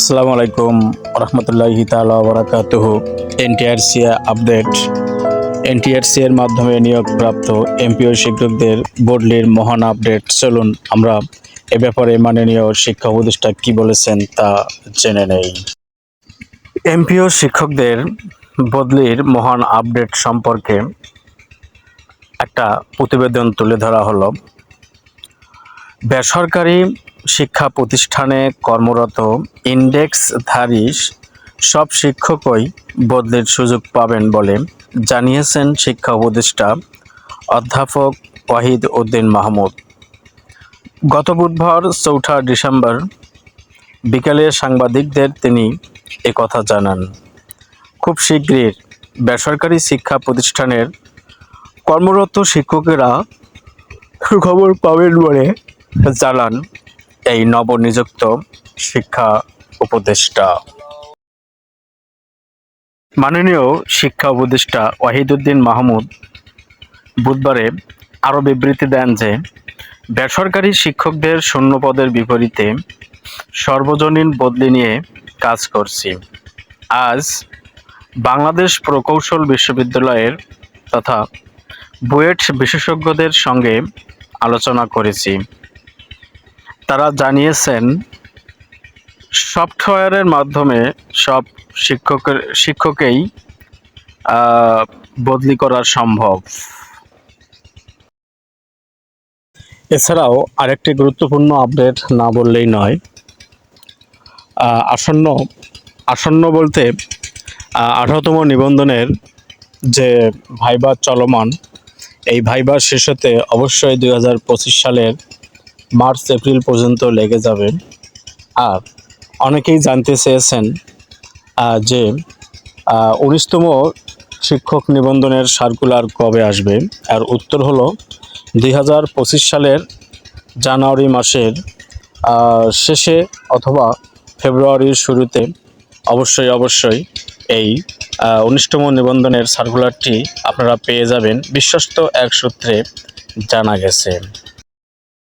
আসসালামু আলাইকুম রহমতুল্লাহি তাআলা ওয়া বারাকাতুহু। NTRC update. এনটিআরসি এর মাধ্যমে নিয়োগপ্রাপ্ত এমপিও শিক্ষকদের বদলির মহান আপডেট। চলুন আমরা এ ব্যাপারে মাননীয় শিক্ষা উপদেষ্টা কি বলেছেন তা জেনে নেই। এমপিও শিক্ষকদের বদলির মহান আপডেট সম্পর্কে একটা প্রতিবেদন তুলে ধরা হলো। বেসরকারি শিক্ষা প্রতিষ্ঠানে কর্মরত ইন্ডেক্সধারী সব শিক্ষকই বদলির সুযোগ পাবেন বলে জানিয়েছেন শিক্ষা উপদেষ্টা অধ্যাপক ওয়াহিদ উদ্দিন মাহমুদ। গত বুধবার ৪ ডিসেম্বর বিকেলে সাংবাদিকদের তিনি একথা জানান। খুব শীঘ্রই বেসরকারি শিক্ষা প্রতিষ্ঠানের কর্মরত শিক্ষকেরা সুখবর পাবেন বলে জানান এই নবনিযুক্ত শিক্ষা উপদেষ্টা। মাননীয় শিক্ষা উপদেষ্টা ওয়াহিদ উদ্দিন মাহমুদ বুধবারে আরও বিবৃতি দেন যে বেসরকারি শিক্ষকদের শূন্য পদের বিপরীতে সর্বজনীন বদলি নিয়ে কাজ করছি। আজ বাংলাদেশ প্রকৌশল বিশ্ববিদ্যালয়ের তথা বুয়েট বিশেষজ্ঞদের সঙ্গে আলোচনা করেছি। তারা জানিয়েছেন সফটওয়্যারের মাধ্যমে সব শিক্ষকেই বদলি করা সম্ভব। এছাড়াও আরেকটি গুরুত্বপূর্ণ আপডেট না বললেই নয়। আসন্ন বলতে 18তম নিবন্ধনের যে ভাইবা চলমান, এই ভাইবার শেষ হতে অবশ্যই 2025 সালের মার্চ এপ্রিল পর্যন্ত লেগে যাবে। আর অনেকেই জানতে চেয়েছেন যে 19তম শিক্ষক নিবন্ধনের সার্কুলার কবে আসবে। আর উত্তর হলো 2025 সালের জানুয়ারি মাসের শেষে অথবা ফেব্রুয়ারির শুরুতে অবশ্যই এই 19তম নিবন্ধনের সার্কুলারটি আপনারা পেয়ে যাবেন, বিশ্বস্ত এক সূত্রে জানা গেছে।